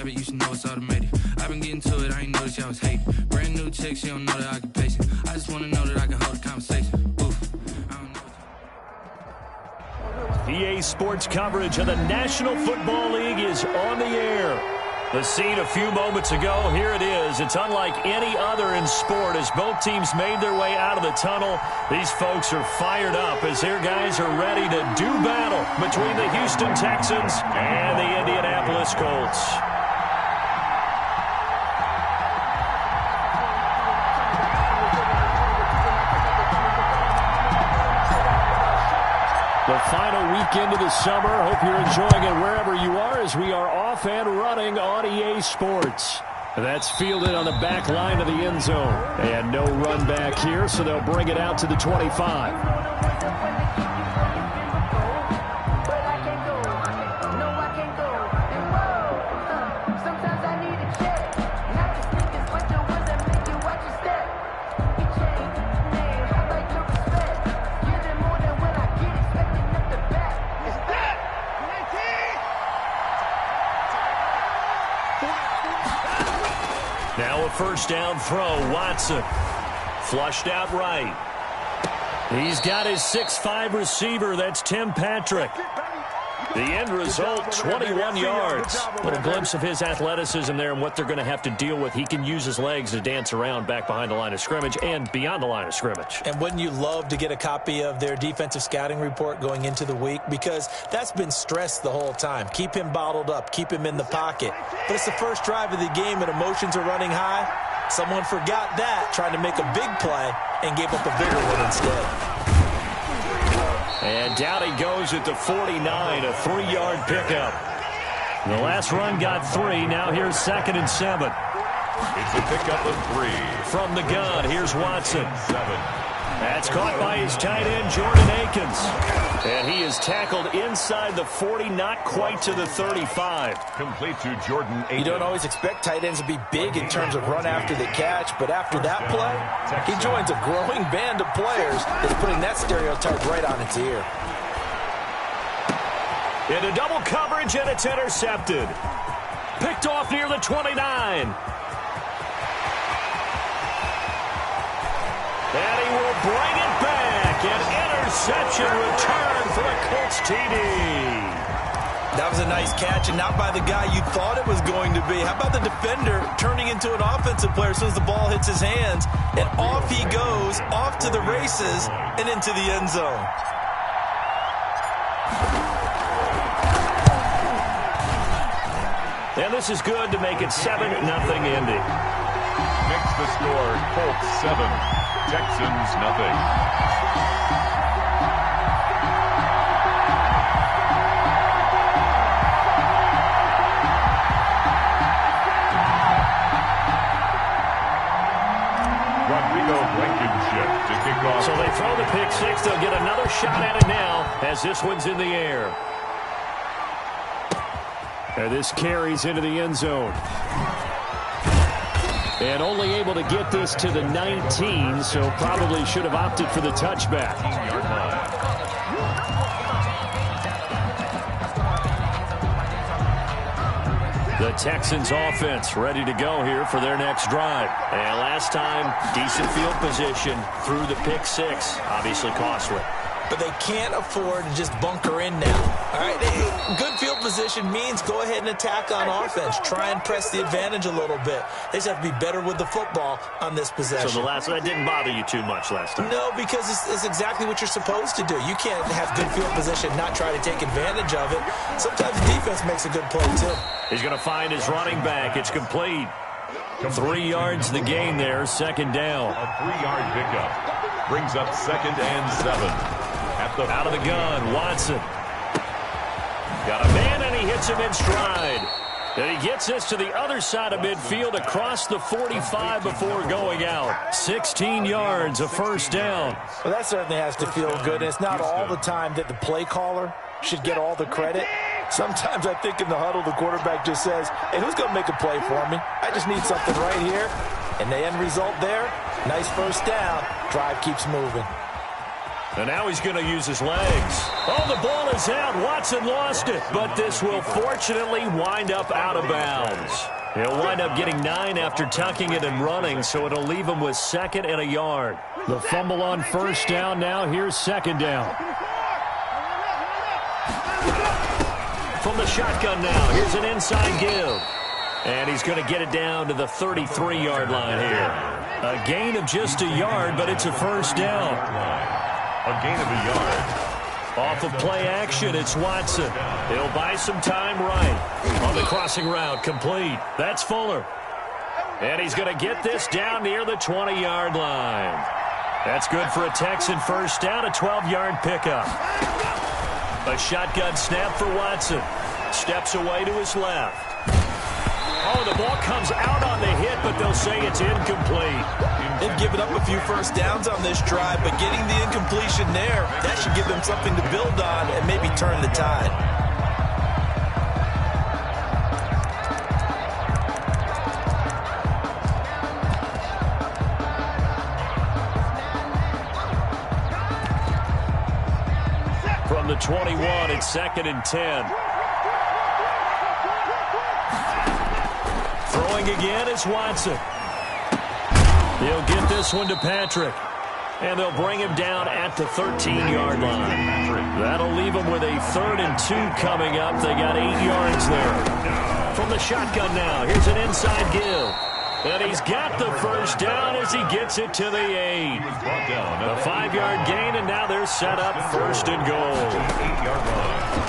habit, you should know it's automated. I've been getting to it, I ain't noticed y'all was hating. Brand new chick, she don't know that I can pace it. I just wanna know that I can hold a conversation. Oof. I don't know. EA Sports coverage of the National Football League is on the air. The scene a few moments ago, here it is. It's unlike any other in sport as both teams made their way out of the tunnel. These folks are fired up as their guys are ready to do battle between the Houston Texans and the Indianapolis Colts. The final weekend of the summer. Hope you're enjoying it wherever you are as we are off and running on EA Sports. That's fielded on the back line of the end zone. And no run back here, so they'll bring it out to the 25. Now a first down throw. Watson flushed out right. He's got his 6'5" receiver. That's Tim Patrick. The end result, 21 yards. A little glimpse of his athleticism there and what they're going to have to deal with. He can use his legs to dance around back behind the line of scrimmage and beyond the line of scrimmage. And wouldn't you love to get a copy of their defensive scouting report going into the week? Because that's been stressed the whole time. Keep him bottled up. Keep him in the pocket. But it's the first drive of the game and emotions are running high. Someone forgot that, trying to make a big play, and gave up a bigger one instead. And down he goes at the 49, a 3-yard pickup. The last run got 3. Now here's 2nd and 7. It's a pickup of 3. From the gun, here's Watson. 7. That's caught by his tight end, Jordan Akins. And he is tackled inside the 40, not quite to the 35. Complete to Jordan Akins. You don't always expect tight ends to be big in terms of run after the catch, but after that play, he joins a growing band of players that's putting that stereotype right on its ear. Into double coverage, and it's intercepted. Picked off near the 29. And he will bring it back. An interception return for a Colts TD. That was a nice catch, and not by the guy you thought it was going to be. How about the defender turning into an offensive player as soon as the ball hits his hands? And off he goes, off to the races, and into the end zone. And this is good to make it 7-0 Indy. Makes the score Colts 7, Texans nothing. Rodrigo Blankenship to kick off. So they throw the pick six. They'll get another shot at it now as this one's in the air. And this carries into the end zone. And only able to get this to the 19, so probably should have opted for the touchback. The Texans offense ready to go here for their next drive. And last time, decent field position through the pick six. Obviously costly. But they can't afford to just bunker in now. All right, good field position means go ahead and attack on offense. Try and press the advantage a little bit. They just have to be better with the football on this possession. So that didn't bother you too much last time? No, because it's exactly what you're supposed to do. You can't have good field position, not try to take advantage of it. Sometimes the defense makes a good play, too. He's going to find his running back. It's complete. 3 yards the gain there, 2nd down. A 3-yard pickup brings up 2nd and 7. Out of the gun, Watson. Got a man, and he hits him in stride. And he gets this to the other side of midfield across the 45 before going out. 16 yards, a first down. Well, that certainly has to feel good. It's not all the time that the play caller should get all the credit. Sometimes I think in the huddle, the quarterback just says, hey, who's going to make a play for me? I just need something right here. And the end result there, nice first down. Drive keeps moving. And now he's going to use his legs. Oh, the ball is out. Watson lost it. But this will fortunately wind up out of bounds. He'll wind up getting 9 after tucking it and running, so it'll leave him with 2nd and a yard. The fumble on 1st down now. Here's 2nd down. From the shotgun now, here's an inside give. And he's going to get it down to the 33-yard line here. A gain of just a yard, but it's a 1st down. A gain of a yard. Off of play action, it's Watson. He'll buy some time right. On the crossing route, complete. That's Fuller. And he's going to get this down near the 20-yard line. That's good for a Texan 1st down, a 12-yard pickup. A shotgun snap for Watson. Steps away to his left. Oh, the ball comes out on the hit, but they'll say it's incomplete. They've given up a few 1st downs on this drive, but getting the incompletion there, that should give them something to build on and maybe turn the tide. From the 21, it's 2nd and 10. Throwing again is Watson. He'll get this one to Patrick. And they'll bring him down at the 13-yard line. That'll leave him with a 3rd and 2 coming up. They got 8 yards there. From the shotgun now, here's an inside give. And he's got the 1st down as he gets it to the 8. A 5-yard gain, and now they're set up 1st and goal.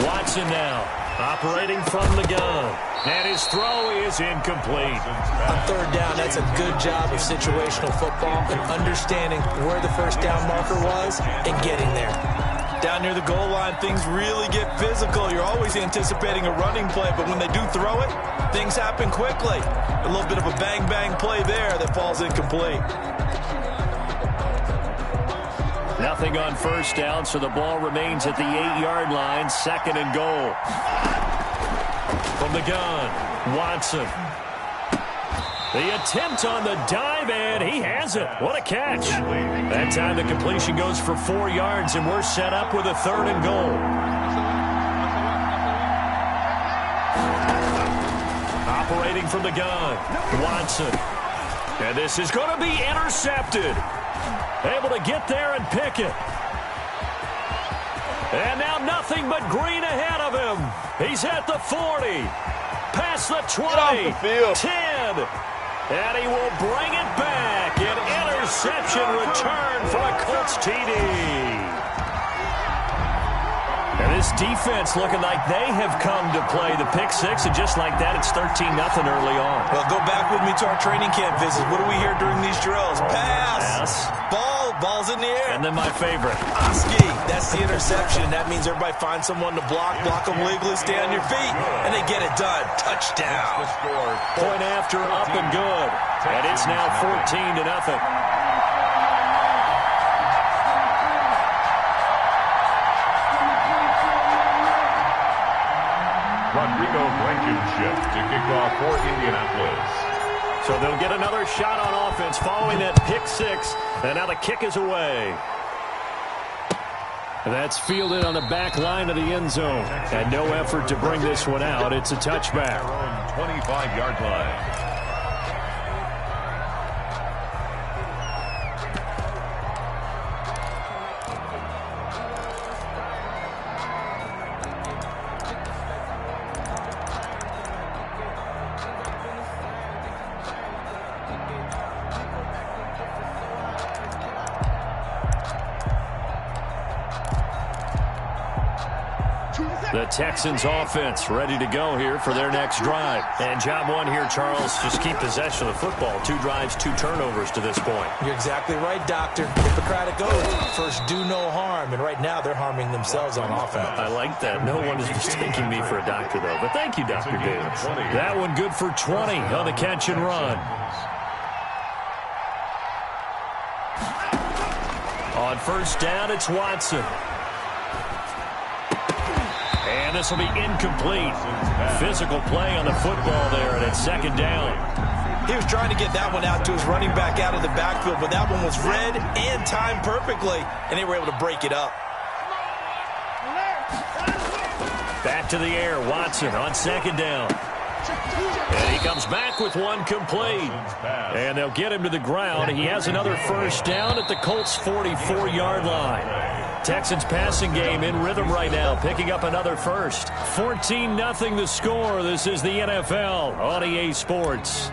Watson now, operating from the gun. And his throw is incomplete. On 3rd down, that's a good job of situational football and understanding where the 1st down marker was and getting there. Down near the goal line, things really get physical. You're always anticipating a running play, but when they do throw it, things happen quickly. A little bit of a bang-bang play there that falls incomplete. Nothing on 1st down, so the ball remains at the 8-yard line, 2nd and goal. From the gun, Watson. The attempt on the dive, and he has it. What a catch. That time the completion goes for 4 yards, and we're set up with a 3rd and goal. Operating from the gun, Watson. And this is going to be intercepted. Able to get there and pick it. And now nothing but green ahead of him. He's at the 40. Past the 20. 10. And he will bring it back. An interception return for a Colts TD. And this defense looking like they have come to play the pick 6. And just like that, it's 13-0 early on. Well, go back with me to our training camp visits. What do we hear during these drills? Pass. Ball's in the air. And then my favorite. Oski. That's the interception. That means everybody finds someone to block them legally, stay on your feet, and they get it done. Touchdown. Point after, up and good. And it's now 14-0. Rodrigo Blankenship to kick off for Indianapolis. So they'll get another shot on offense following that pick 6. And now the kick is away. That's fielded on the back line of the end zone. And no effort to bring this one out. It's a touchback. 25-yard line. The Texans offense ready to go here for their next drive. And job one here, Charles, just keep possession of the football. 2 drives, 2 turnovers to this point. You're exactly right, Doctor. Hippocratic oath. First, do no harm. And right now, they're harming themselves on offense. I like that. No one is mistaking me for a doctor, though. But thank you, Dr. Davis. That one good for 20 on the catch and run. On 1st down, it's Watson. And And this will be incomplete. Physical play on the football there, and it's second down. He was trying to get that one out to his running back out of the backfield, but that one was read and timed perfectly, and they were able to break it up. Back to the air, Watson on second down. And he comes back with one complete. And they'll get him to the ground. He has another first down at the Colts' 44-yard line. Texans passing game in rhythm right now, picking up another first. 14-0 the score. This is the NFL on EA Sports.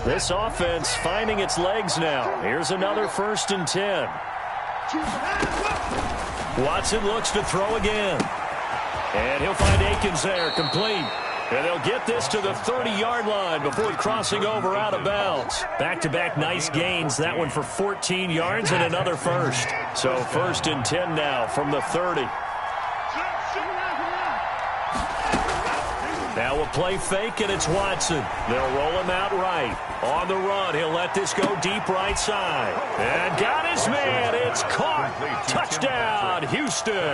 This offense finding its legs now. Here's another 1st and 10. Watson looks to throw again. And he'll find Akins there, complete. And they'll get this to the 30-yard line before crossing over out of bounds. Back-to-back nice gains. That one for 14 yards and another first. So 1st and 10 now from the 30. Now we'll play fake, and it's Watson. They'll roll him out right. On the run, he'll let this go deep right side. And got his man. It's caught. Touchdown, Houston.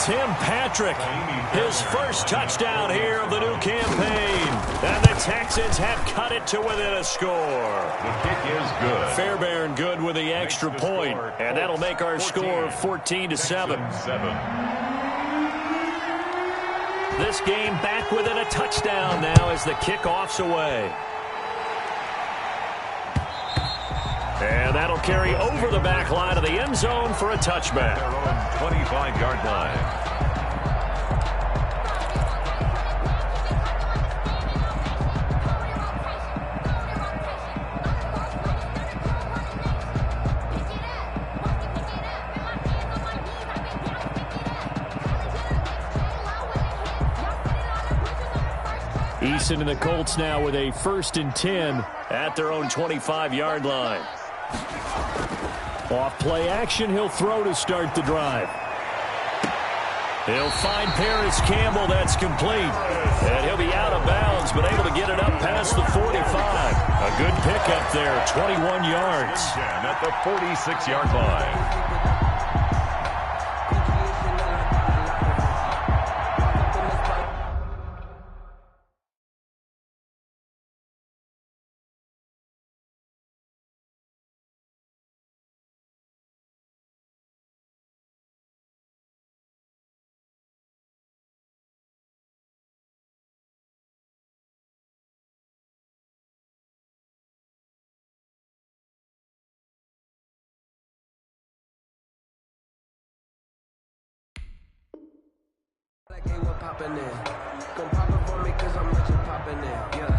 Tim Patrick, his first touchdown here of the new campaign. And the Texans have cut it to within a score. The kick is good. Fairbairn good with the extra point. And that'll make our score 14-7. This game back within a touchdown now as the kickoff's away. And that'll carry over the back line of the end zone for a touchback. Their own 25-yard line. Eason and the Colts now with a 1st and 10 at their own 25-yard line. Off play action, he'll throw to start the drive. He'll find Paris Campbell, that's complete. And he'll be out of bounds, but able to get it up past the 45. A good pickup there, 21 yards. At the 46-yard line. Like, hey, what poppin' in? Gon' pop it for me cause I'm rich and poppin' in. Yeah,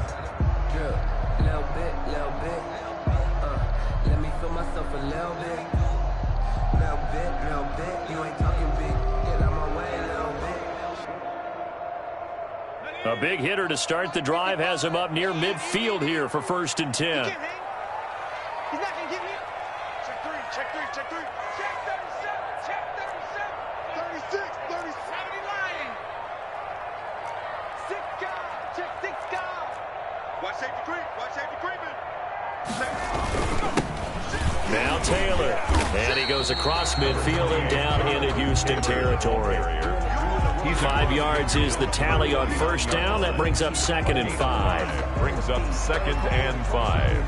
drip, little bit. Let me feel myself a little bit. Little bit. You ain't talking big. Get out my way a little bit. A big hitter to start the drive has him up near midfield here for 1st and 10. He's not gonna get me. Check three. Check 37. Check 37. 36. 37. Lying. 6 guard. Check 6 guard. Watch safety creeping. Now Taylor. And he goes across midfield and down into Houston territory. 5 yards is the tally on 1st down. That brings up 2nd and 5. Brings up 2nd and 5.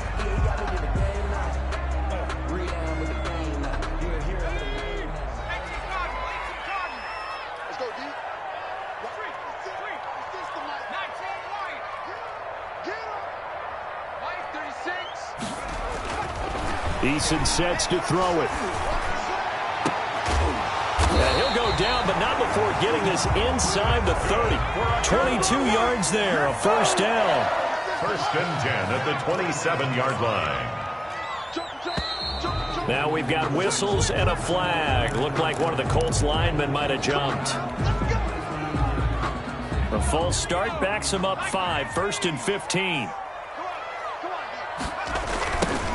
Eason sets to throw it. And he'll go down, but not before getting this inside the 30. 22 yards there, a 1st down. 1st and 10 at the 27-yard line. Now we've got whistles and a flag. Looked like one of the Colts linemen might have jumped. A false start backs him up 5, 1st and 15.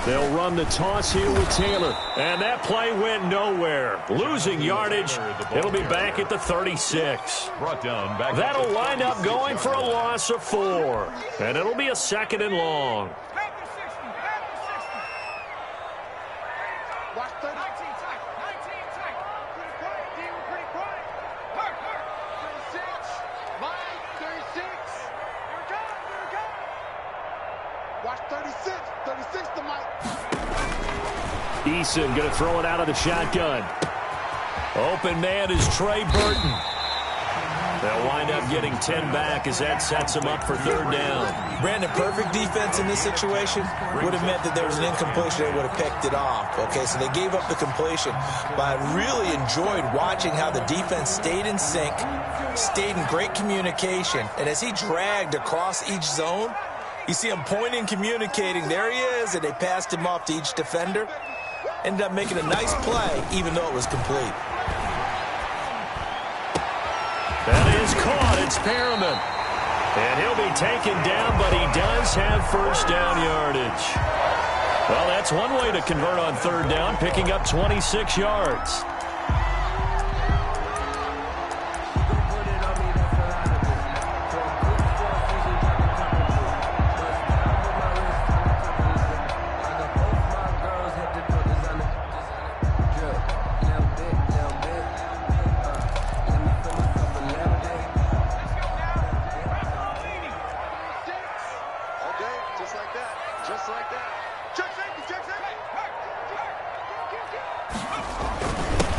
They'll run the toss here with Taylor. And that play went nowhere. Losing yardage. It'll be back at the 36. Brought down back. That'll wind up going for a loss of 4. And it'll be a 2nd and long. Watch 30. 19 tight. 19 tight. Pretty quiet, D. We're pretty quiet. Hurt. 36. Line 36. Here it comes. Here it comes. Watch 36. 36 to Mike. Eason going to throw it out of the shotgun. Open man is Trey Burton. They'll wind up getting 10 back as that sets them up for 3rd down. Brandon, perfect defense in this situation would have meant that there was an incompletion. They would have picked it off. Okay, so they gave up the completion. But I really enjoyed watching how the defense stayed in sync, stayed in great communication. And as he dragged across each zone, you see him pointing, communicating. There he is, and they passed him off to each defender. Ended up making a nice play, even though it was complete. That is caught. It's Perriman. And he'll be taken down, but he does have 1st down yardage. Well, that's one way to convert on 3rd down, picking up 26 yards.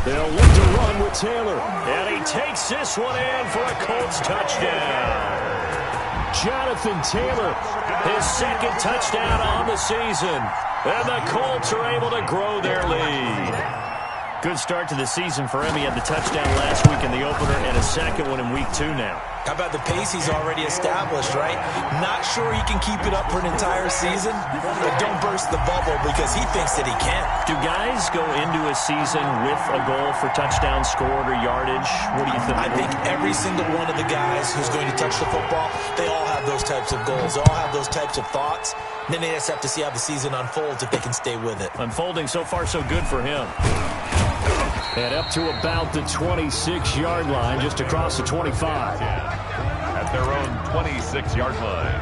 They'll look to run with Taylor. And he takes this one in for a Colts touchdown. Jonathan Taylor, his 2nd touchdown on the season. And the Colts are able to grow their lead. Good start to the season for him. He had the touchdown last week in the opener and a 2nd one in week 2 now. How about the pace he's already established, right? Not sure he can keep it up for an entire season, but don't burst the bubble because he thinks that he can. Do guys go into a season with a goal for touchdown scored or yardage? What do you think? I think every single one of the guys who's going to touch the football, they all have those types of goals. They all have those types of thoughts. Then they just have to see how the season unfolds if they can stay with it. Unfolding so far so good for him. And up to about the 26-yard line, just across the 25. At their own 26-yard line.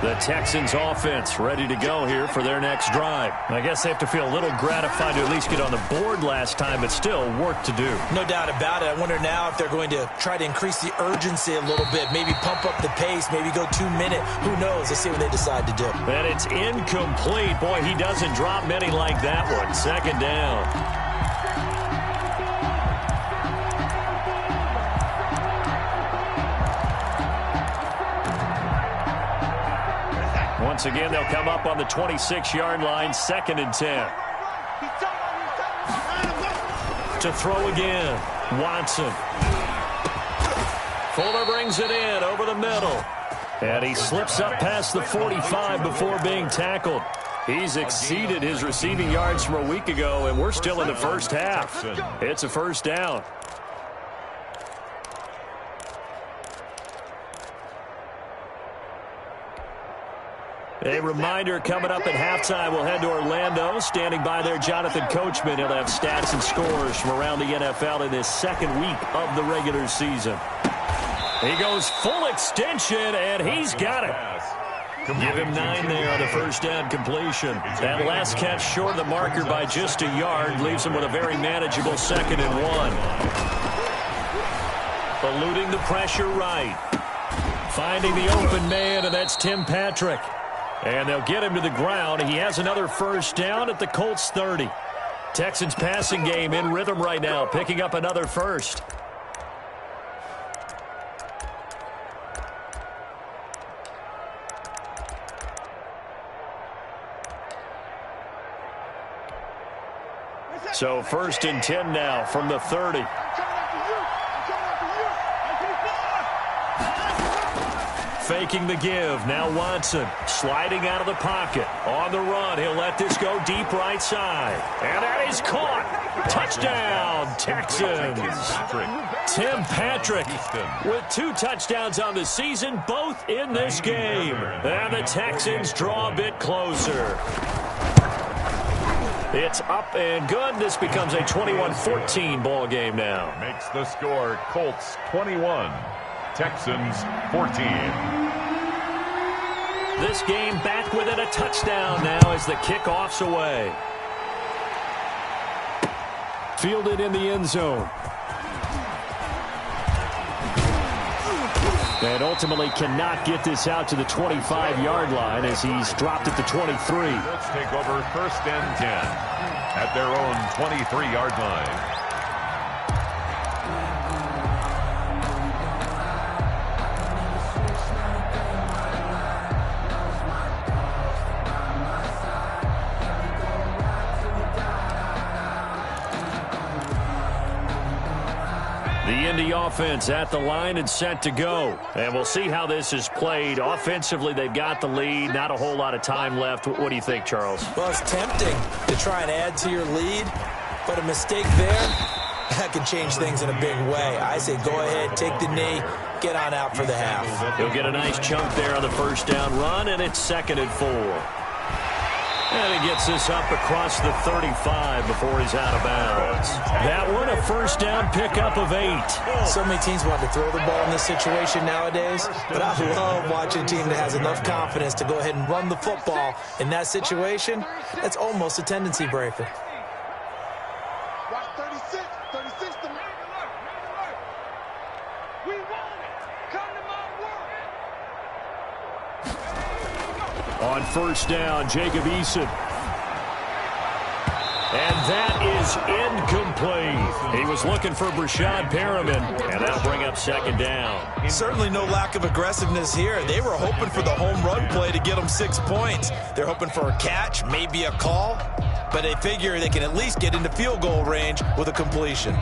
The Texans offense ready to go here for their next drive. I guess they have to feel a little gratified to at least get on the board last time, but still work to do. No doubt about it. I wonder now if they're going to try to increase the urgency a little bit, maybe pump up the pace, maybe go 2-minute. Who knows? Let's see what they decide to do. And it's incomplete. Boy, he doesn't drop many like that one. 2nd down. Once again, they'll come up on the 26-yard line, 2nd and 10. To throw again, Watson. Fuller brings it in over the middle. And he slips up past the 45 before being tackled. He's exceeded his receiving yards from a week ago, and we're still in the first half. It's a 1st down. A reminder coming up at halftime, we'll head to Orlando. Standing by there, Jonathan Coachman. He'll have stats and scores from around the NFL in this 2nd week of the regular season. He goes full extension, and he's got it. Give him 9 there on the 1st down completion. That last catch short of the marker by just a yard leaves him with a very manageable 2nd and 1. Eluding the pressure right. Finding the open man, and that's Tim Patrick. And they'll get him to the ground. He has another 1st down at the Colts 30. Texans passing game in rhythm right now, picking up another 1st. So 1st and 10 now from the 30. Faking the give. Now Watson sliding out of the pocket. On the run. He'll let this go deep right side. And that is caught. Touchdown, Texans. Tim Patrick with 2 touchdowns on the season, both in this game. And the Texans draw a bit closer. It's up and good. This becomes a 21-14 ball game now. Makes the score Colts 21. Texans 14. This game back within a touchdown now as the kickoff's away. Fielded in the end zone. And ultimately cannot get this out to the 25-yard line as he's dropped at the 23. Let's take over 1st and 10 at their own 23-yard line. The Indy offense at the line and set to go. And we'll see how this is played. Offensively, they've got the lead. Not a whole lot of time left. What do you think, Charles? Well, it's tempting to try and add to your lead, but a mistake there, that can change things in a big way. I say go ahead, take the knee, get on out for the half. He'll get a nice chunk there on the 1st down run, and it's 2nd and 4. And he gets this up across the 35 before he's out of bounds. That one, a 1st down pickup of 8. So many teams want to throw the ball in this situation nowadays, but I love watching a team that has enough confidence to go ahead and run the football. In that situation, that's almost a tendency breaker. Watch 36. 36 to me. We want it. Come to my work. On 1st down, Jacob Eason. And that is incomplete. He was looking for Brashad Perriman, and that'll bring up 2nd down. Certainly no lack of aggressiveness here. They were hoping for the home run play to get them 6 points. They're hoping for a catch, maybe a call, but they figure they can at least get into field goal range with a completion.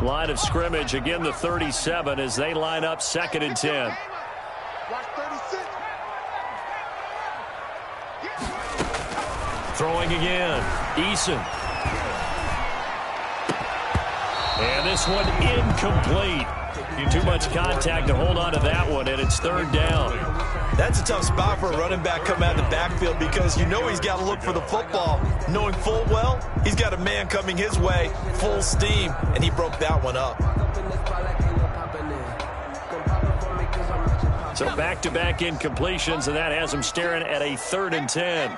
Line of scrimmage, again the 37 as they line up 2nd and 10. Watch 36. Throwing again, Eason. And this one incomplete. Too much contact to hold on to that one, and it's 3rd down. That's a tough spot for a running back coming out of the backfield because you know he's got to look for the football, knowing full well he's got a man coming his way, full steam, and he broke that one up. So back-to-back incompletions, and that has him staring at a 3rd and 10.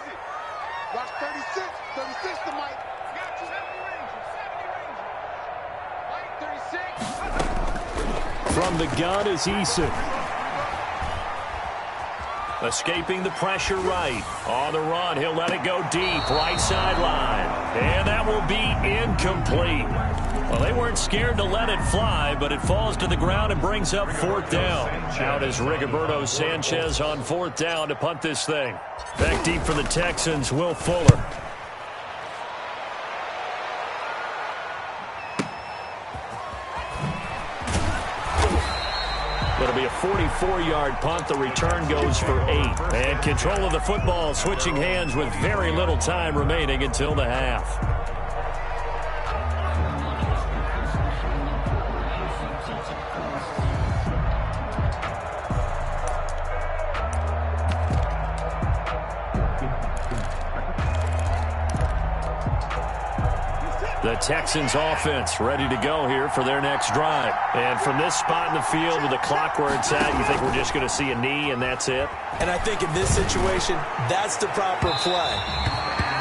Watch 36. 36 to Mike. From the gun is Eason. Escaping the pressure right. On the run, he'll let it go deep, right sideline. And that will be incomplete. Well, they weren't scared to let it fly, but it falls to the ground and brings up 4th down. Out is Rigoberto Sanchez on 4th down to punt this thing. Back deep for the Texans, Will Fuller. It'll be a 44-yard punt. The return goes for 8. And control of the football switching hands with very little time remaining until the half. The Texans offense ready to go here for their next drive. And from this spot in the field with the clock where it's at, you think we're just going to see a knee and that's it? And I think in this situation, that's the proper play.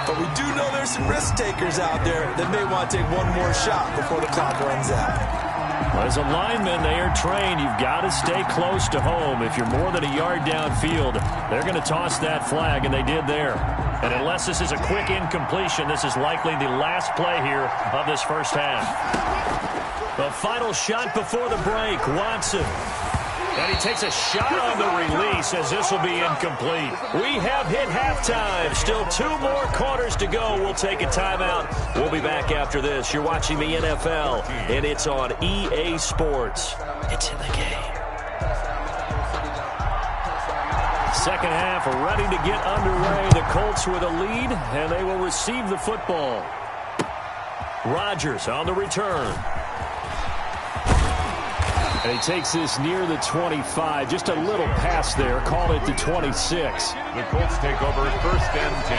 But we do know there's some risk takers out there that may want to take one more shot before the clock runs out. As a lineman, they are trained. You've got to stay close to home. If you're more than a yard downfield, they're going to toss that flag, and they did there. And unless this is a quick incompletion, this is likely the last play here of this first half. The final shot before the break, Watson. And he takes a shot on the release as this will be incomplete. We have hit halftime. Still 2 more quarters to go. We'll take a timeout. We'll be back after this. You're watching the NFL, and it's on EA Sports. It's in the game. Second half ready to get underway. The Colts with a lead, and they will receive the football. Rodgers on the return. And he takes this near the 25. Just a little pass there. Called it the 26. The Colts take over first and 10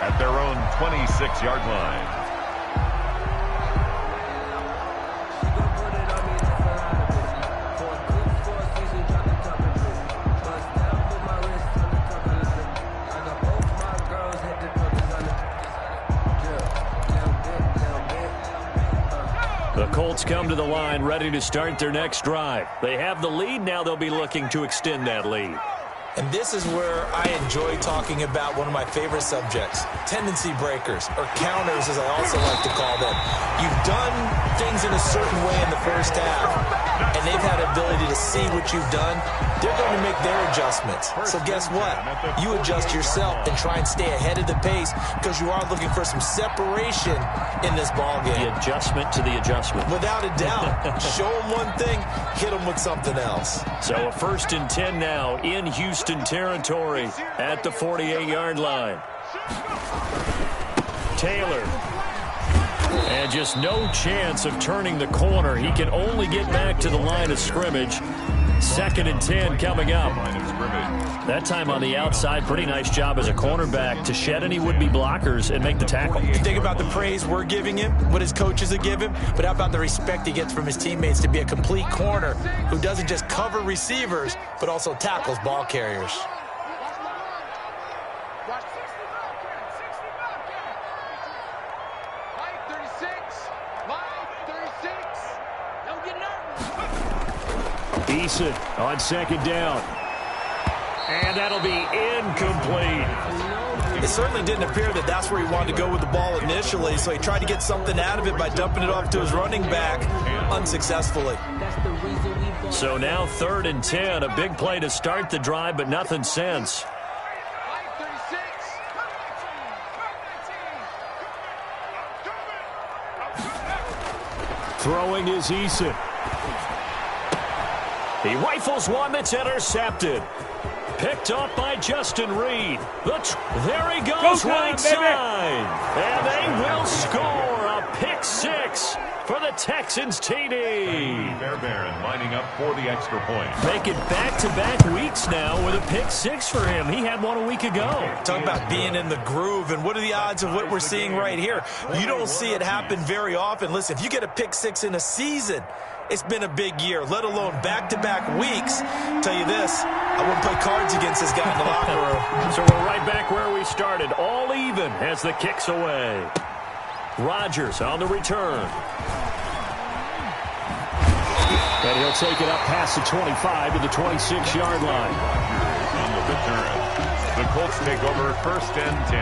at their own 26-yard line. The Colts come to the line ready to start their next drive. They have the lead. Now they'll be looking to extend that lead. And this is where I enjoy talking about one of my favorite subjects, tendency breakers, or counters as I also like to call them. You've done things in a certain way in the first half, and they've had the ability to see what you've done. They're going to make their adjustments. So guess what? You adjust yourself and try and stay ahead of the pace because you are looking for some separation in this ballgame. The adjustment to the adjustment. Without a doubt. Show them one thing, hit them with something else. So a 1st and 10 now in Houston territory at the 48-yard line. Taylor. And just no chance of turning the corner. He can only get back to the line of scrimmage. 2nd and 10 coming up. That time on the outside, pretty nice job as a cornerback to shed any would-be blockers and make the tackle. You think about the praise we're giving him, what his coaches are giving, but how about the respect he gets from his teammates to be a complete corner who doesn't just cover receivers, but also tackles ball carriers. Eason on 2nd down. And that'll be incomplete. It certainly didn't appear that that's where he wanted to go with the ball initially, so he tried to get something out of it by dumping it off to his running back unsuccessfully. So now 3rd and 10, a big play to start the drive, but nothing since. Throwing is Eason. He rifles one that's intercepted. Picked up by Justin Reed. There he goes, right side. And they will score a pick 6 for the Texans TD. Fairbairn lining up for the extra point. Make it back-to-back weeks now with a pick 6 for him. He had one a week ago. Talk about being in the groove, and what are the odds of what we're seeing right here? You don't see it happen very often. Listen, if you get a pick 6 in a season, it's been a big year, let alone back-to-back weeks. Tell you this, I wouldn't play cards against this guy in the locker room. So we're right back where we started, all even as the kick's away. Rodgers on the return. And he'll take it up past the 25 to the 26-yard line. On the return, the Colts take over 1st and 10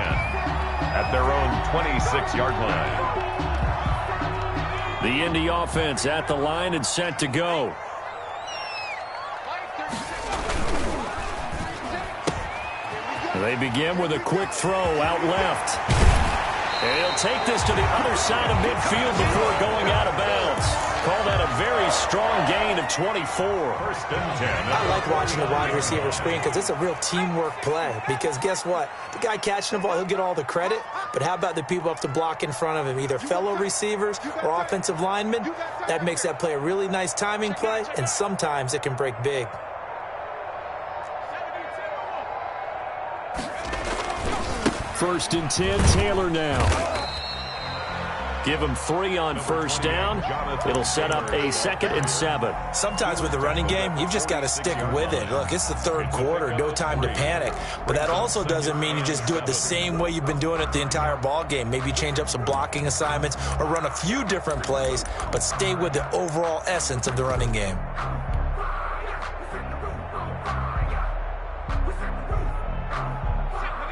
at their own 26-yard line. The Indy offense at the line and set to go. They begin with a quick throw out left. And he'll take this to the other side of midfield before going out of bounds. Call that a very strong gain of 24. 1st and 10. I like watching the wide receiver screen because it's a real teamwork play. Because guess what? The guy catching the ball, he'll get all the credit. But how about the people up to block in front of him, either fellow receivers or offensive linemen? That makes that play a really nice timing play, and sometimes it can break big. First and 10, Taylor now. Give him 3 on first down. It'll set up a 2nd and 7. Sometimes with the running game, you've just got to stick with it. Look, it's the third quarter, no time to panic. But that also doesn't mean you just do it the same way you've been doing it the entire ball game. Maybe change up some blocking assignments or run a few different plays, but stay with the overall essence of the running game.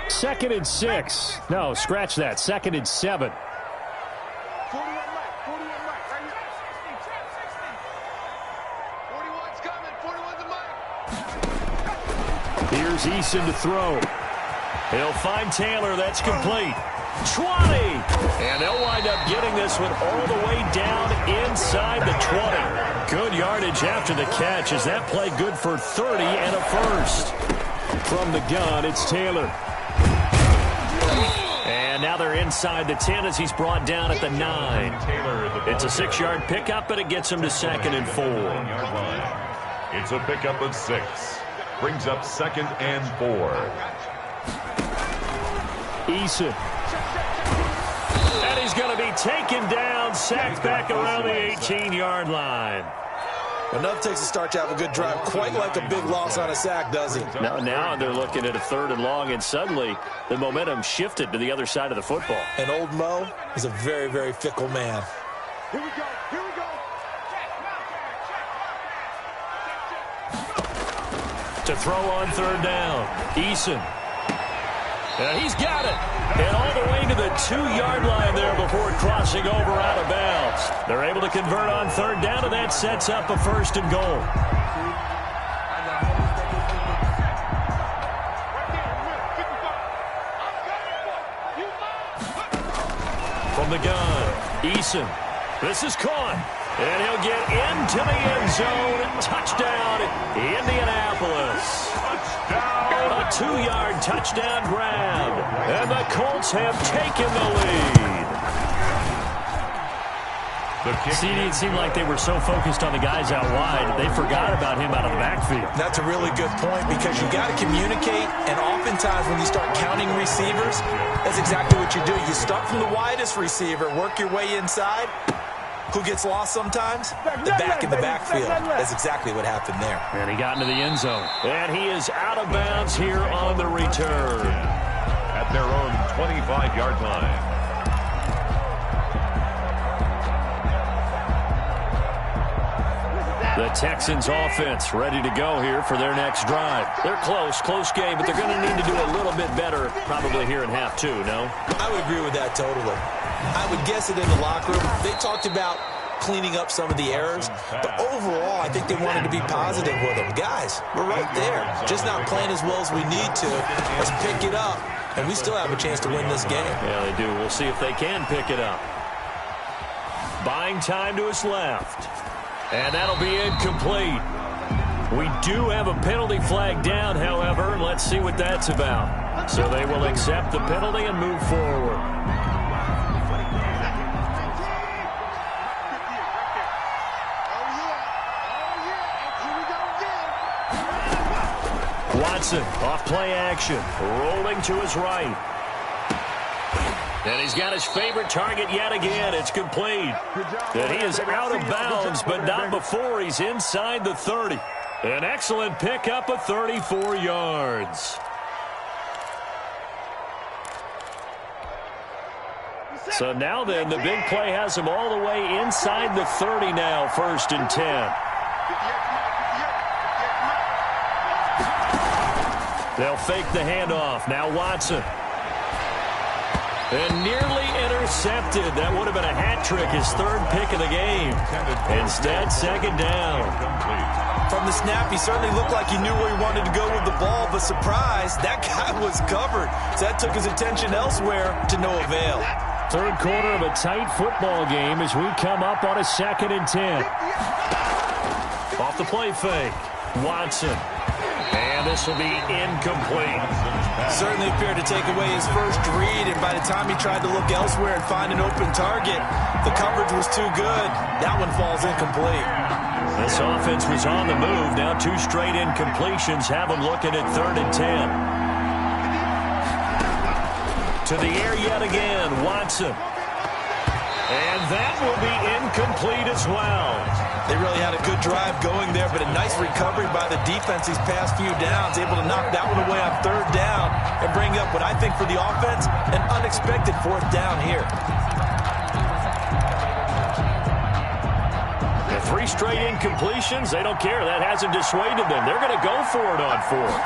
Second and 6. No, scratch that. 2nd and 7. 41 Mike, 41 Mike, right here. 41's coming, 41's a Mike. Here's Eason to throw. He'll find Taylor. That's complete. 20. And they'll wind up getting this one all the way down inside the 20. Good yardage after the catch as that play good for 30 and a first. From the gun, it's Taylor. And now they're inside the 10 as he's brought down at the 9. It's a 6-yard pickup, but it gets him to 2nd and 4. It's a pickup of 6. Brings up 2nd and 4. Eason. And he's going to be taken down, sacked back around the 18-yard line. Enough takes to start to have a good drive, quite like a big loss on a sack, does it? Now they're looking at a 3rd and long, and suddenly the momentum shifted to the other side of the football. And old Mo is a very, very fickle man. Here we go, here we go. To throw on 3rd down, Eason. And he's got it. And all the way to the 2-yard line there before crossing over out of bounds. They're able to convert on 3rd down, and that sets up a 1st and goal. From the gun, Eason. This is caught. And he'll get into the end zone. Touchdown, Indianapolis. A 2-yard touchdown grab. And the Colts have taken the lead. See, it seemed like they were so focused on the guys out wide, they forgot about him out of the backfield. That's a really good point because you got to communicate, and oftentimes when you start counting receivers, that's exactly what you do. You start from the widest receiver, work your way inside. Who gets lost sometimes? The back in the backfield. That's exactly what happened there. And he got into the end zone. And he is out of bounds here on the return. At their own 25-yard line. The Texans offense ready to go here for their next drive. They're close game, but they're going to need to do a little bit better probably here in half 2, no? I would agree with that totally. I would guess it in the locker room. They talked about cleaning up some of the errors, but overall, I think they wanted to be positive with them. Guys, we're right there. Just not playing as well as we need to. Let's pick it up, and we still have a chance to win this game. Yeah, they do. We'll see if they can pick it up. Buying time to his left. And that'll be incomplete. We do have a penalty flag down, however. Let's see what that's about. So they will accept the penalty and move forward. Watson off play action, rolling to his right. And he's got his favorite target yet again. It's complete. And he is out of bounds, but not before he's inside the 30. An excellent pickup of 34 yards. So now then, the big play has him all the way inside the 30 now, 1st and 10. They'll fake the handoff. Now Watson. And nearly intercepted. That would have been a hat trick, his 3rd pick of the game. Instead, 2nd down. From the snap, he certainly looked like he knew where he wanted to go with the ball, but surprise, that guy was covered. So that took his attention elsewhere to no avail. 3rd quarter of a tight football game as we come up on a 2nd and 10. Off the play fake. Watson. And this will be incomplete. Certainly appeared to take away his first read, and by the time he tried to look elsewhere and find an open target, the coverage was too good. That one falls incomplete. This offense was on the move. Now 2 straight incompletions have them looking at 3rd and 10. To the air yet again, Watson. And that will be incomplete as well. They really had a good drive going there, but a nice recovery by the defense these past few downs, able to knock that one away on third down and bring up what I think for the offense, an unexpected fourth down here. The 3 straight incompletions, they don't care. That hasn't dissuaded them. They're going to go for it on 4th.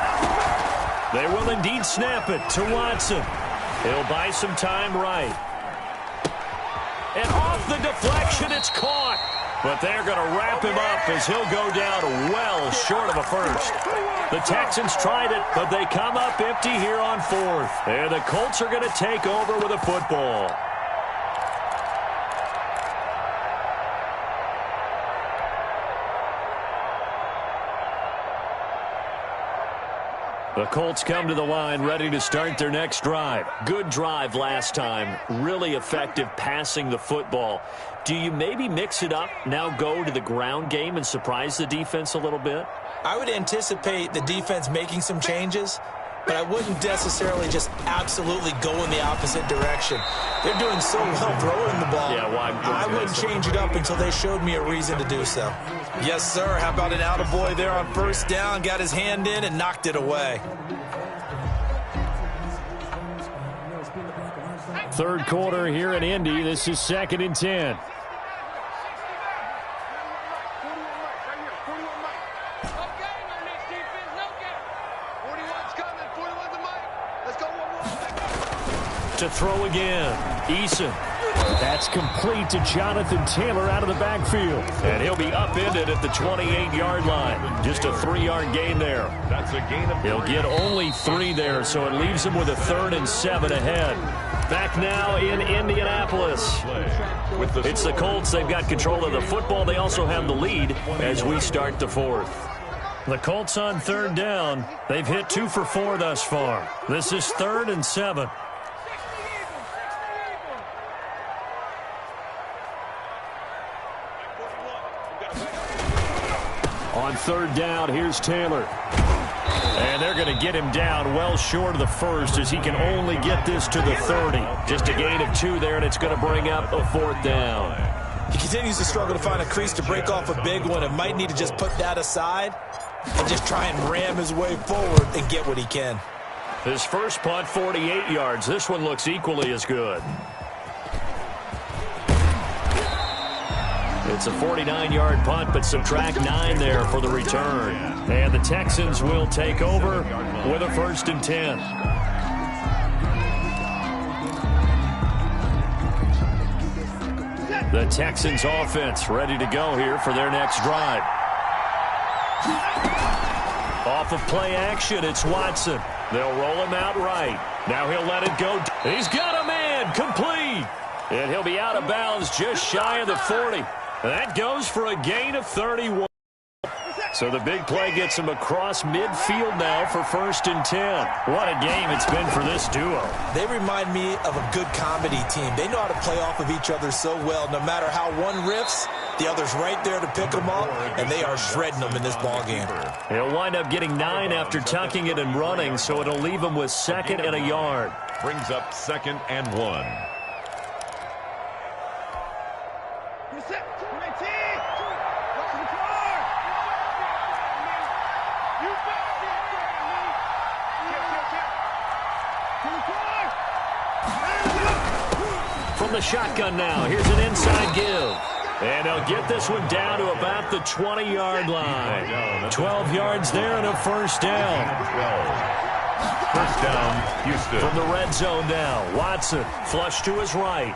They will indeed snap it to Watson. He'll buy some time right. And off the deflection, it's caught. But they're going to wrap him up as he'll go down well short of a first. The Texans tried it, but they come up empty here on 4th. And the Colts are going to take over with a football. The Colts come to the line ready to start their next drive. Good drive last time. Really effective passing the football. Do you maybe mix it up, now go to the ground game and surprise the defense a little bit? I would anticipate the defense making some changes, but I wouldn't necessarily just absolutely go in the opposite direction. They're doing so well throwing the ball. Yeah, well, I wouldn't change it up until they showed me a reason to do so. Yes, sir. How about an attaboy there on first down? Got his hand in and knocked it away. Third quarter here in Indy. This is 2nd and 10. To throw again. Eason. That's complete to Jonathan Taylor out of the backfield. And he'll be upended at the 28-yard line. Just a 3-yard gain there. That's a gain of 3. He'll get only 3 there, so it leaves him with a 3rd and 7 ahead. Back now in Indianapolis. It's the Colts. They've got control of the football. They also have the lead as we start the 4th. The Colts on 3rd down. They've hit 2 for 4 thus far. This is 3rd and 7. On 3rd down, here's Taylor. And they're going to get him down well short of the first as he can only get this to the 30. Just a gain of 2 there, and it's going to bring up a 4th down. He continues to struggle to find a crease to break off a big one and might need to just put that aside and just try and ram his way forward and get what he can. His first punt, 48 yards. This one looks equally as good. It's a 49-yard punt, but subtract 9 there for the return. And the Texans will take over with a 1st and 10. The Texans offense ready to go here for their next drive. Off of play action, it's Watson. They'll roll him out right. Now he'll let it go. He's got a man, complete. And he'll be out of bounds just shy of the 40. That goes for a gain of 31. So the big play gets him across midfield now for 1st and 10. What a game it's been for this duo. They remind me of a good comedy team. They know how to play off of each other so well. No matter how one riffs, the other's right there to pick them up, and they are shredding them in this ball game. He'll wind up getting 9 after tucking it and running, so it'll leave him with 2nd and a yard. Brings up 2nd and 1. From the shotgun now, here's an inside give. And they'll get this one down to about the 20-yard line. 12 yards there and a 1st down. 1st down, Houston. From the red zone now, Watson flush to his right.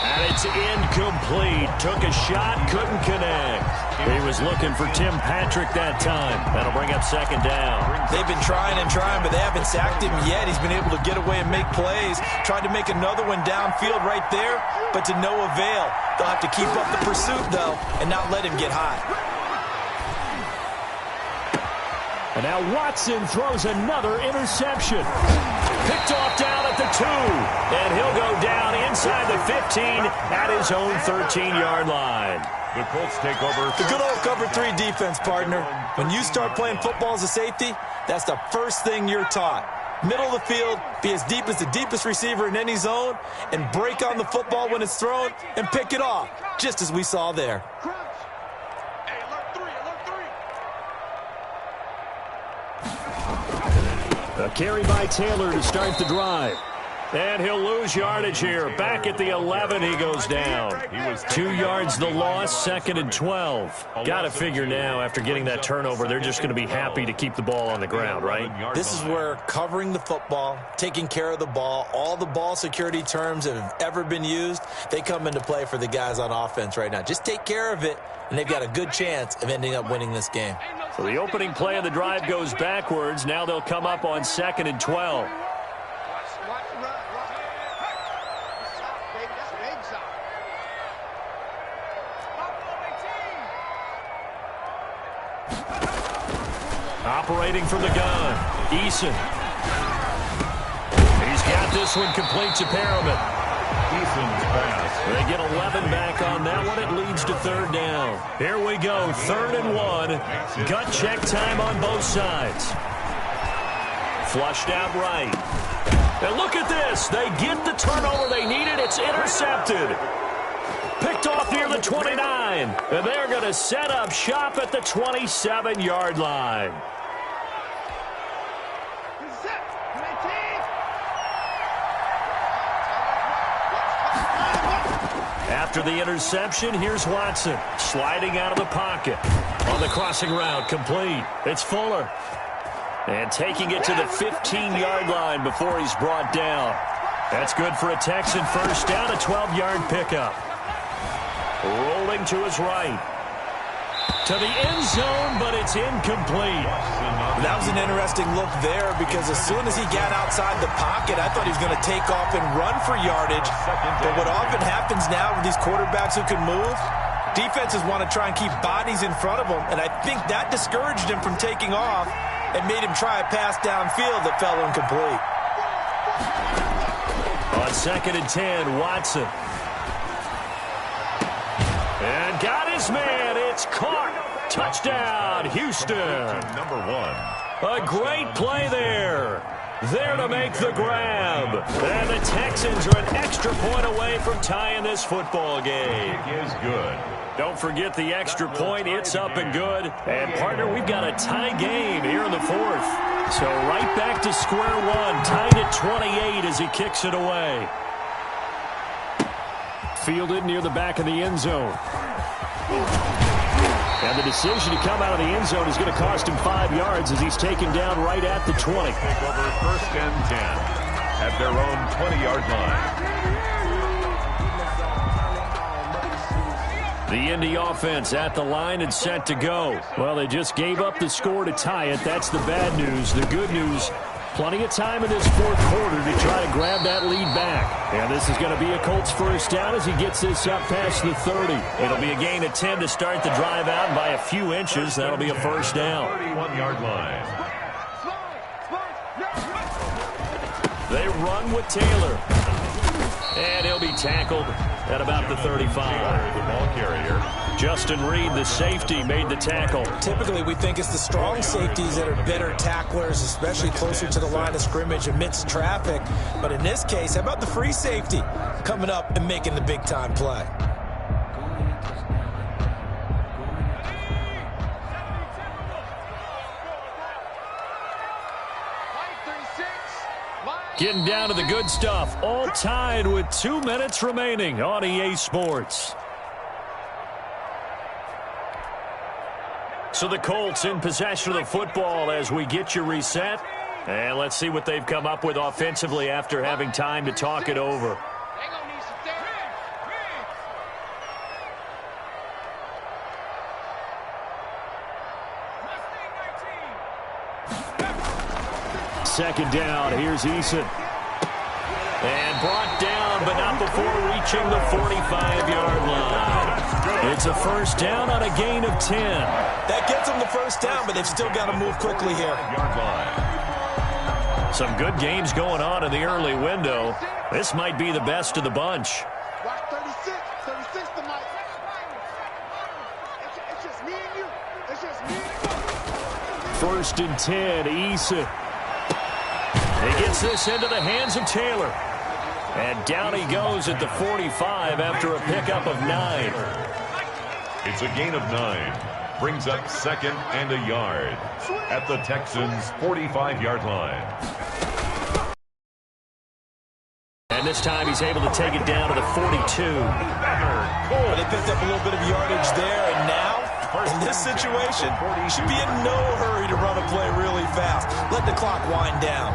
And it's incomplete. Took a shot, couldn't connect. He was looking for Tim Patrick that time. That'll bring up 2nd down. They've been trying and trying, but they haven't sacked him yet. He's been able to get away and make plays. Tried to make another one downfield right there, but to no avail. They'll have to keep up the pursuit, though, and not let him get hot. And now Watson throws another interception. Picked off down at the 2. And he'll go down inside the 15 at his own 13-yard line. The Colts take over. The good old cover 3 defense, partner. When you start playing football as a safety, that's the first thing you're taught. middle of the field, be as deep as the deepest receiver in any zone, and break on the football when it's thrown and pick it off, just as we saw there. Hey, alert three. A carry by Taylor to start the drive. And he'll lose yardage here. Back at the 11, he goes down. 2 yards the loss, 2nd and 12. Got to figure now, after getting that turnover, they're just going to be happy to keep the ball on the ground, right? This is where covering the football, taking care of the ball, all the ball security terms that have ever been used, they come into play for the guys on offense right now. Just take care of it, and they've got a good chance of ending up winning this game. So the opening play of the drive goes backwards. Now they'll come up on 2nd and 12. Operating from the gun, Eason. He's got this one complete to Perriman. Eason's pass. They get 11 back on that one. It leads to 3rd down. Here we go, 3rd and 1. Gut check time on both sides. Flushed out right. And look at this. They get the turnover they needed. It's intercepted. Picked off near the 29. And they're going to set up shop at the 27-yard line. After the interception, here's Watson sliding out of the pocket. On the crossing route, complete. It's Fuller. And taking it to the 15-yard line before he's brought down. That's good for a Texan first down, a 12-yard pickup. Rolling to his right. To the end zone, but it's incomplete. That was an interesting look there because as soon as he got outside the pocket, I thought he was going to take off and run for yardage. But what often happens now with these quarterbacks who can move, defenses want to try and keep bodies in front of them, and I think that discouraged him from taking off and made him try a pass downfield that fell incomplete. On 2nd and 10, Watson. And got his man. It's caught. Touchdown, Houston. Number 1. A great play there. There to make the grab. And the Texans are an extra point away from tying this football game. It is good. Don't forget the extra point. It's up and good. And, partner, we've got a tie game here in the 4th. So right back to square one. Tied at 28 as he kicks it away. Fielded near the back of the end zone. And the decision to come out of the end zone is going to cost him 5 yards as he's taken down right at the 20. Take over 1st and 10 at their own 20-yard line. The Indy offense at the line and set to go. Well, they just gave up the score to tie it. That's the bad news. The good news, plenty of time in this 4th quarter to try to grab that lead back. And this is going to be a Colts first down as he gets this up past the 30. It'll be a gain of 10 to start the drive out, and by a few inches, that'll be a first down. 31-yard line. They run with Taylor. And he'll be tackled at about the 35. The ball carrier. Justin Reed, the safety, made the tackle. Typically, we think it's the strong safeties that are better tacklers, especially closer to the line of scrimmage amidst traffic. But in this case, how about the free safety coming up and making the big-time play? Getting down to the good stuff. All tied with 2 minutes remaining on EA Sports. So the Colts in possession of the football as we get you reset. And let's see what they've come up with offensively after having time to talk it over. Second down, here's Eason. And brought down, but not before reaching the 45-yard line. It's a first down on a gain of 10. That gets them the first down, but they've still got to move quickly here. Some good games going on in the early window. This might be the best of the bunch. Watch 36 to Mike. It's just me and you. It's just me and you. First and 10, Eason. He gets this into the hands of Taylor. And down he goes at the 45 after a pickup of 9. It's a gain of 9. Brings up 2nd and a yard at the Texans' 45-yard line. And this time he's able to take it down to the 42. Well, they picked up a little bit of yardage there, and now, in this situation, should be in no hurry to run a play really fast. Let the clock wind down.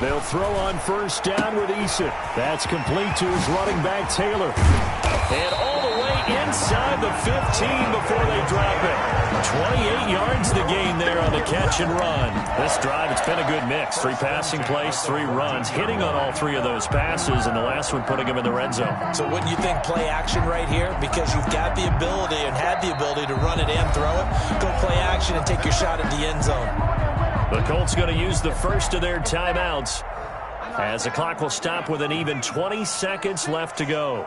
They'll throw on first down with Eason. That's complete to his running back, Taylor. And all the way inside the 15 before they drop it. 28 yards the gain there on the catch and run. This drive, it's been a good mix. 3 passing plays, 3 runs, hitting on all 3 of those passes, and the last one putting him in the red zone. So wouldn't you think play action right here? Because you've got the ability and had the ability to run it and throw it. Go play action and take your shot at the end zone. The Colts going to use the first of their timeouts as the clock will stop with an even 20 seconds left to go.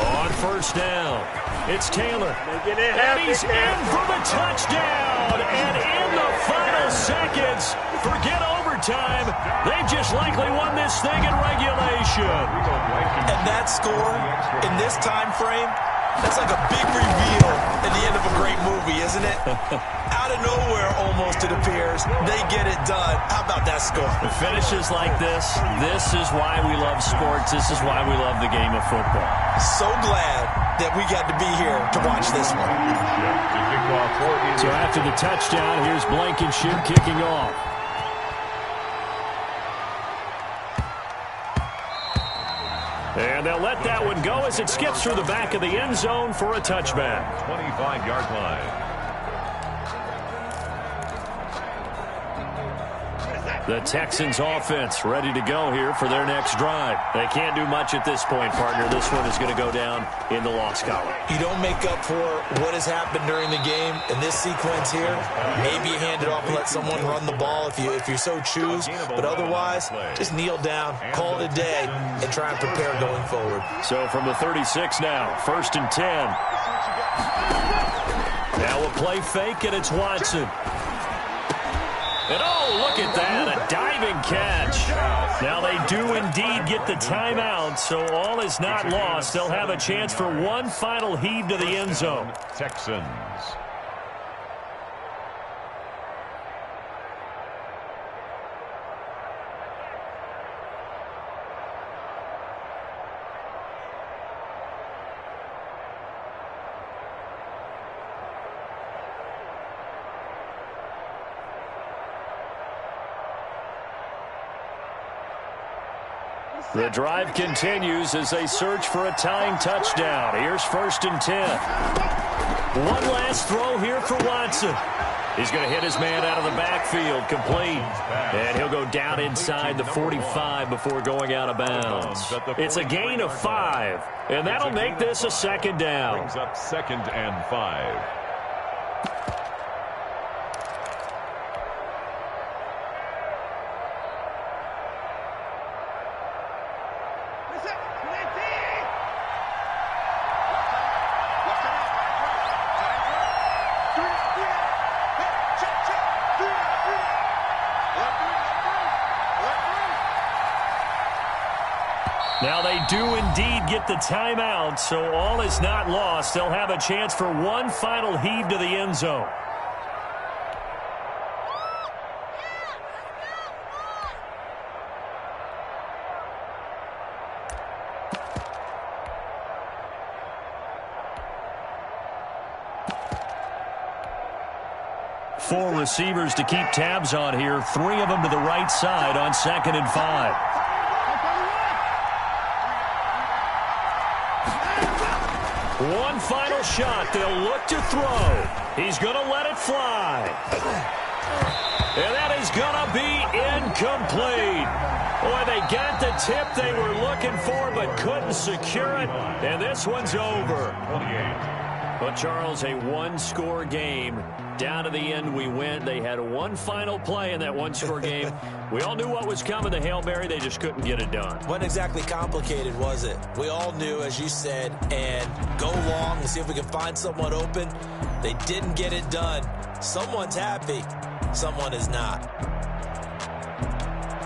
On first down, it's Taylor. And he's in for the touchdown. And in the final seconds, forget overtime. They just likely won this thing in regulation. And that score in this time frame, that's like a big reveal at the end of a great movie, isn't it? Out of nowhere, almost, it appears. They get it done. How about that score? The finishes like this is why we love sports. This is why we love the game of football. So glad that we got to be here to watch this one. So after the touchdown, here's Blankenship kicking off. And they'll let that one go as it skips through the back of the end zone for a touchback. 25-yard line. The Texans offense ready to go here for their next drive. They can't do much at this point, partner. This one is going to go down in the loss column. You don't make up for what has happened during the game in this sequence here. Maybe you hand it off and let someone run the ball if you so choose. But otherwise, just kneel down, call it a day, and try and prepare going forward. So from the 36 now, 1st and 10. Now a play fake, and it's Watson. And oh, look at that, a diving catch. Now they do indeed get the timeout, so all is not lost. They'll have a chance for one final heave to the end zone. Texans. The drive continues as they search for a tying touchdown. Here's 1st and 10. One last throw here for Watson. He's going to hit his man out of the backfield, complete. And he'll go down inside the 45 before going out of bounds. It's a gain of 5, and that'll make this a 2nd down. Brings up 2nd and 5. Now they do indeed get the timeout, so all is not lost. They'll have a chance for one final heave to the end zone. Four receivers to keep tabs on here. 3 of them to the right side on 2nd and 5. One final shot. They'll look to throw. He's going to let it fly. And that is going to be incomplete. Boy, they got the tip they were looking for but couldn't secure it. And this one's over. 28. But, Charles, a one-score game down to the end we went. They had one final play in that one-score game. We all knew what was coming, the Hail Mary. They just couldn't get it done. Wasn't exactly complicated, was it? We all knew, as you said, and go long and see if we can find someone open. They didn't get it done. Someone's happy. Someone is not.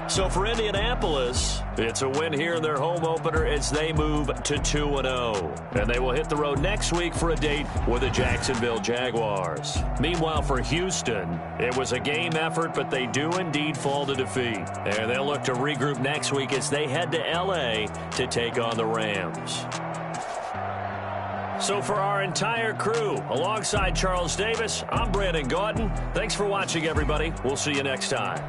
So for Indianapolis, it's a win here in their home opener as they move to 2-0. And they will hit the road next week for a date with the Jacksonville Jaguars. Meanwhile, for Houston, it was a game effort, but they do indeed fall to defeat. And they'll look to regroup next week as they head to L.A. to take on the Rams. So for our entire crew, alongside Charles Davis, I'm Brandon Gaudin. Thanks for watching, everybody. We'll see you next time.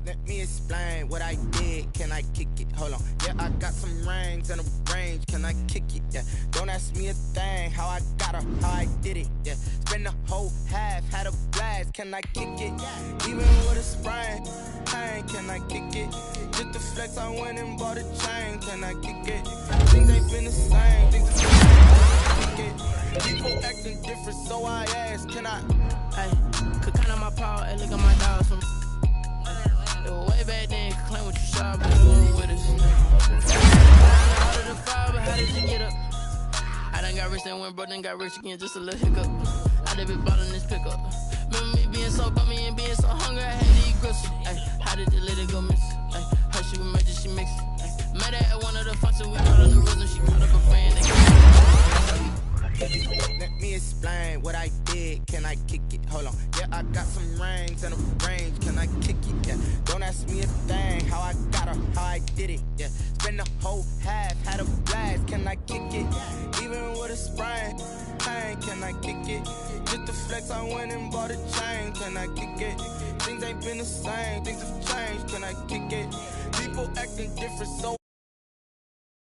Let me explain what I did. Can I kick it? Hold on. Yeah, I got some rings and a range. Can I kick it? Yeah. Don't ask me a thing. How I got her, how I did it. Yeah. Spend the whole half, had a blast. Can I kick it? Even with a sprain. Pain, can I kick it? Just the flex, I went and bought a chain. Can I kick it? Things ain't been the same. Things are kick it. People acting different, so I asked, can I? Hey, could count on my power, hey, look at my dogs from. Way back then, could claim what you saw, but you weren't with us. Out of the fire, but how did you get up? I done got rich, then went broke, then got rich again, just a little hiccup. I done been ballin' this pickup. Remember me being so bummy and being so hungry, I had to eat gristle. Ay, how did the lady go miss? Ay, how she was made, she mixed. Met her at one of the functions, we caught on the rhythm, she caught up a friend. Let me explain what I did. Can I kick it? Hold on. Yeah, I got some rings and a range. Can I kick it? Yeah. Don't ask me a thing. How I got her, how I did it. Yeah. Spend the whole half, had a blast. Can I kick it? Even with a sprain. Pain, can I kick it? Just the flex, I went and bought a chain. Can I kick it? Things ain't been the same. Things have changed. Can I kick it? People acting different, so